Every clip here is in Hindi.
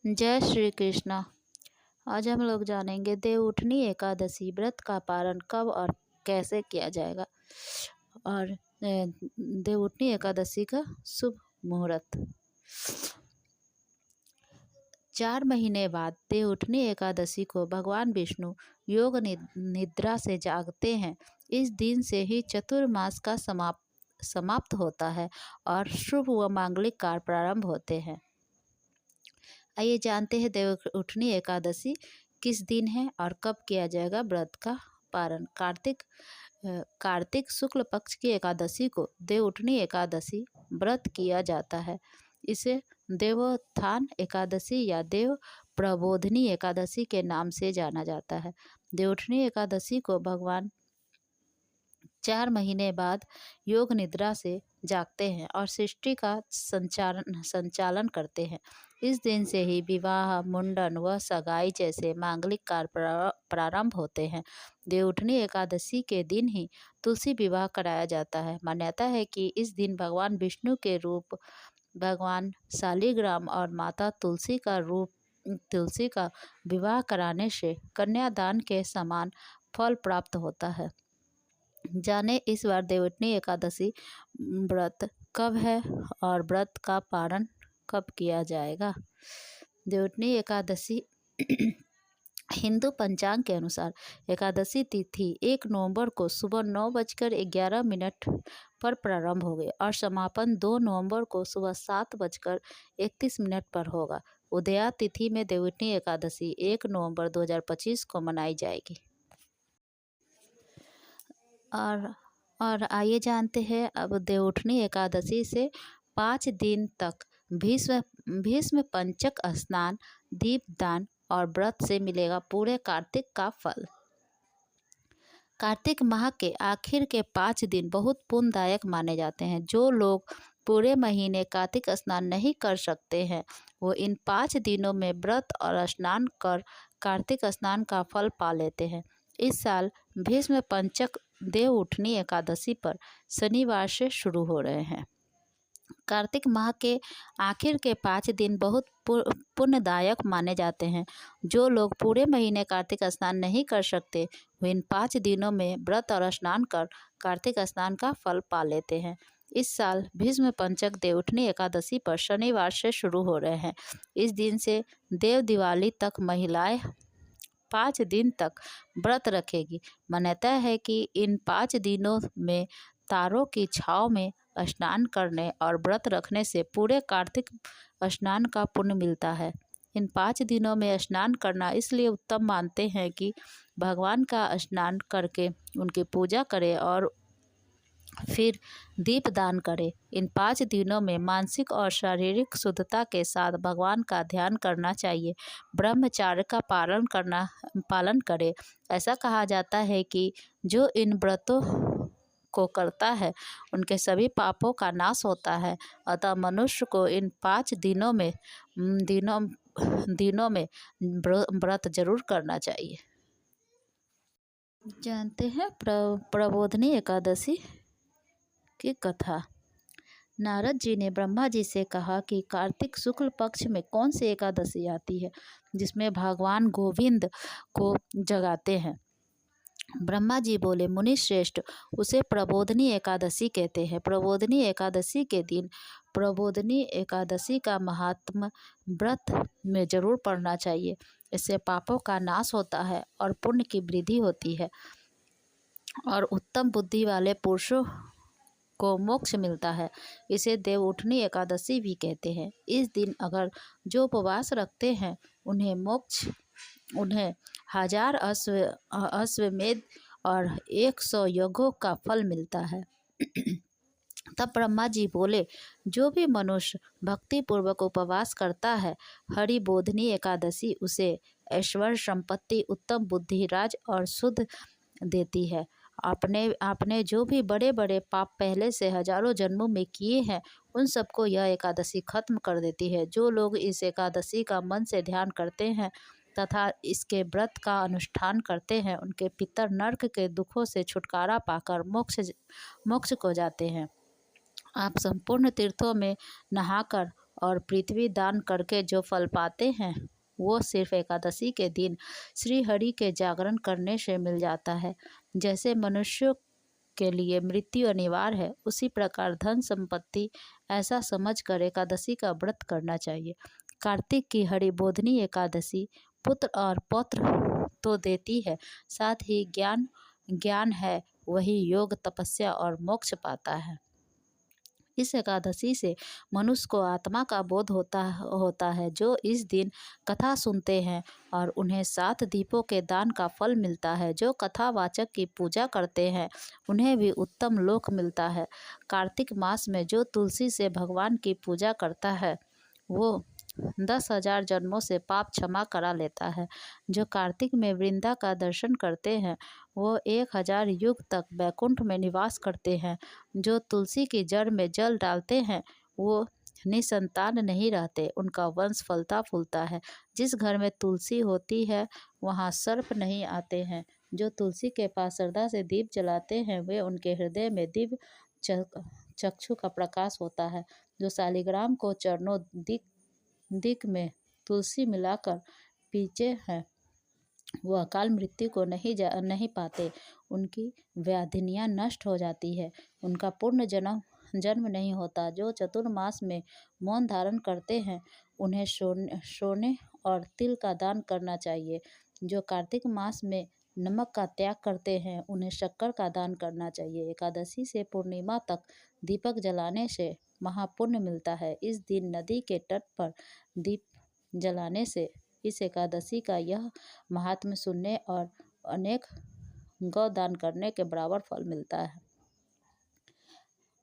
जय श्री कृष्णा। आज हम लोग जानेंगे देवउठनी एकादशी व्रत का पारण कब और कैसे किया जाएगा और देवउठनी एकादशी का शुभ मुहूर्त। 4 महीने बाद देवउठनी एकादशी को भगवान विष्णु योग निद्रा से जागते हैं। इस दिन से ही चतुर्मास का समाप्त होता है और शुभ व मांगलिक कार्य प्रारंभ होते हैं। आइए जानते हैं देवउठनी एकादशी किस दिन है और कब किया जाएगा व्रत का पारण। कार्तिक शुक्ल पक्ष की एकादशी को देवउठनी एकादशी व्रत किया जाता है। इसे देवोत्थान एकादशी या देव प्रबोधनी एकादशी के नाम से जाना जाता है। देवउठनी एकादशी को भगवान 4 महीने बाद योग निद्रा से जागते हैं और सृष्टि का संचालन करते हैं। इस दिन से ही विवाह, मुंडन व सगाई जैसे मांगलिक कार्य प्रारंभ होते हैं। देवउठनी एकादशी के दिन ही तुलसी विवाह कराया जाता है। मान्यता है कि इस दिन भगवान विष्णु के रूप भगवान शालिग्राम और माता तुलसी का विवाह कराने से कन्यादान के समान फल प्राप्त होता है। जाने इस बार देवउठनी एकादशी व्रत कब है और व्रत का पारण कब किया जाएगा। देवउठनी एकादशी हिंदू पंचांग के अनुसार एकादशी तिथि 1 नवंबर को सुबह 9:11 पर प्रारंभ होगी और समापन 2 नवंबर को सुबह 7:31 पर होगा। उदया तिथि में देवउठनी एकादशी 1 नवंबर 2025 को मनाई जाएगी। और आइए जानते हैं अब देवउठनी एकादशी से 5 दिन तक भीष्म पंचक स्नान, दीपदान और व्रत से मिलेगा पूरे कार्तिक का फल। कार्तिक माह के आखिर के 5 दिन बहुत पुण्यदायक माने जाते हैं। जो लोग पूरे महीने कार्तिक स्नान नहीं कर सकते हैं वो इन 5 दिनों में व्रत और स्नान कर कार्तिक स्नान का फल पा लेते हैं। इस साल भीष्म पंचक देवउठनी एकादशी पर शनिवार से शुरू हो रहे हैं। कार्तिक माह के आखिर के 5 दिन बहुत पुण्यदायक माने जाते हैं। जो लोग पूरे महीने कार्तिक स्नान नहीं कर सकते वो इन 5 दिनों में व्रत और स्नान कर कार्तिक स्नान का फल पा लेते हैं। इस साल भीष्म पंचक देवउठनी एकादशी पर शनिवार से शुरू हो रहे हैं। इस दिन से देव दिवाली तक महिलाएं 5 दिन तक व्रत रखेगी। मान्यता है कि इन 5 दिनों में तारों की छाँव में स्नान करने और व्रत रखने से पूरे कार्तिक स्नान का पुण्य मिलता है। इन 5 दिनों में स्नान करना इसलिए उत्तम मानते हैं कि भगवान का स्नान करके उनकी पूजा करें और फिर दीपदान करें। इन 5 दिनों में मानसिक और शारीरिक शुद्धता के साथ भगवान का ध्यान करना चाहिए। ब्रह्मचर्य का पालन करें। ऐसा कहा जाता है कि जो इन व्रतों को करता है उनके सभी पापों का नाश होता है। अतः मनुष्य को इन 5 दिनों में व्रत जरूर करना चाहिए। जानते हैं प्रबोधनी एकादशी की कथा। नारद जी ने ब्रह्मा जी से कहा कि कार्तिक शुक्ल पक्ष में कौन सी एकादशी आती है जिसमें भगवान गोविंद को जगाते हैं। ब्रह्मा जी बोले, मुनि श्रेष्ठ, उसे प्रबोधनी एकादशी कहते हैं। प्रबोधनी एकादशी के दिन प्रबोधनी एकादशी का महात्म्य व्रत में जरूर पढ़ना चाहिए। इससे पापों का नाश होता है और पुण्य की वृद्धि होती है और उत्तम बुद्धि वाले पुरुषों को मोक्ष मिलता है। इसे देवउठनी एकादशी भी कहते हैं। इस दिन अगर जो उपवास रखते हैं उन्हें 1000 अश्वमेध और 100 यज्ञों का फल मिलता है। तब ब्रह्मा जी बोले, जो भी मनुष्य भक्ति पूर्वक उपवास करता है हरिबोधनी एकादशी उसे ऐश्वर्य, संपत्ति, उत्तम बुद्धि, राज और शुद्ध देती है। आपने जो भी बड़े बड़े पाप पहले से हजारों जन्मों में किए हैं उन सबको यह एकादशी खत्म कर देती है। जो लोग इस एकादशी का मन से ध्यान करते हैं तथा इसके व्रत का अनुष्ठान करते हैं उनके पितर नरक के दुखों से छुटकारा पाकर मोक्ष को जाते हैं। आप संपूर्ण तीर्थों में नहाकर और पृथ्वी दान करके जो फल पाते हैं वो सिर्फ एकादशी के दिन श्री हरि के जागरण करने से मिल जाता है। जैसे मनुष्यों के लिए मृत्यु अनिवार्य है, उसी प्रकार धन संपत्ति ऐसा समझकर एकादशी का व्रत करना चाहिए। कार्तिक की हरिबोधिनी एकादशी पुत्र और पौत्र तो देती है, साथ ही ज्ञान ज्ञान है वही योग तपस्या और मोक्ष पाता है। इस एकादशी से मनुष्य को आत्मा का बोध होता है। जो इस दिन कथा सुनते हैं और उन्हें 7 दीपों के दान का फल मिलता है। जो कथावाचक की पूजा करते हैं उन्हें भी उत्तम लोक मिलता है। कार्तिक मास में जो तुलसी से भगवान की पूजा करता है वो 10,000 जन्मों से पाप क्षमा करा लेता है। जो कार्तिक में वृंदा का दर्शन करते हैं वो 1000 युग तक बैकुंठ में निवास करते हैं। जो तुलसी की जड़ में जल डालते हैं वो निसंतान नहीं रहते, उनका वंश फलता फूलता है। जिस घर में तुलसी होती है वहाँ सर्प नहीं आते हैं। जो तुलसी के पास श्रद्धा से दीप जलाते हैं वे उनके हृदय में दिव्य चक्षु का प्रकाश होता है। जो शालिग्राम को चरणों दिक में तुलसी मिलाकर पीछे हैं वो अकाल मृत्यु को नहीं पाते। उनकी व्याधियाँ नष्ट हो जाती है, उनका पूर्ण जन्म नहीं होता। जो चतुर्मास में मौन धारण करते हैं उन्हें सोने और तिल का दान करना चाहिए। जो कार्तिक मास में नमक का त्याग करते हैं उन्हें शक्कर का दान करना चाहिए। एकादशी से पूर्णिमा तक दीपक जलाने से महापुण्य मिलता है। इस दिन नदी के तट पर दीप जलाने से इस एकादशी का यह महात्म्य सुनने और अनेक गौ दान करने के बराबर फल मिलता है।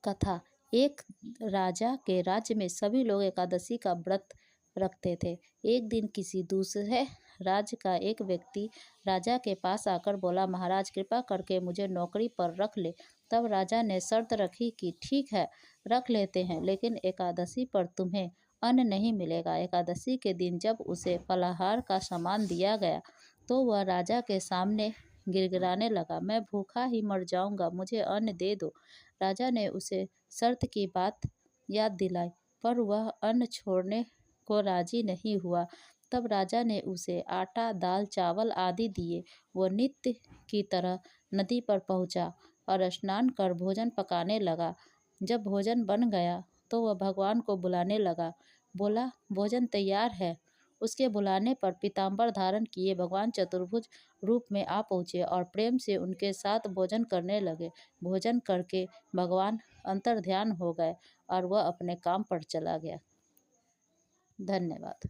कथा। एक राजा के राज्य में सभी लोग एकादशी का व्रत रखते थे। एक दिन किसी दूसरे राज्य का एक व्यक्ति राजा के पास आकर बोला, महाराज कृपा करके मुझे नौकरी पर रख ले। तब राजा ने शर्त रखी कि ठीक है रख लेते हैं, लेकिन एकादशी पर तुम्हें अन्न नहीं मिलेगा। एकादशी के दिन जब उसे फलाहार का सामान दिया गया तो वह राजा के सामने गिड़गिड़ाने लगा, मैं भूखा ही मर जाऊंगा, मुझे अन्न दे दो। राजा ने उसे शर्त की बात याद दिलाई पर वह अन्न छोड़ने को राजी नहीं हुआ। तब राजा ने उसे आटा, दाल, चावल आदि दिए। वह नित्य की तरह नदी पर पहुंचा और स्नान कर भोजन पकाने लगा। जब भोजन बन गया तो वह भगवान को बुलाने लगा, बोला भोजन तैयार है। उसके बुलाने पर पीताम्बर धारण किए भगवान चतुर्भुज रूप में आ पहुँचे और प्रेम से उनके साथ भोजन करने लगे। भोजन करके भगवान अंतर्ध्यान हो गए और वह अपने काम पर चला गया। धन्यवाद।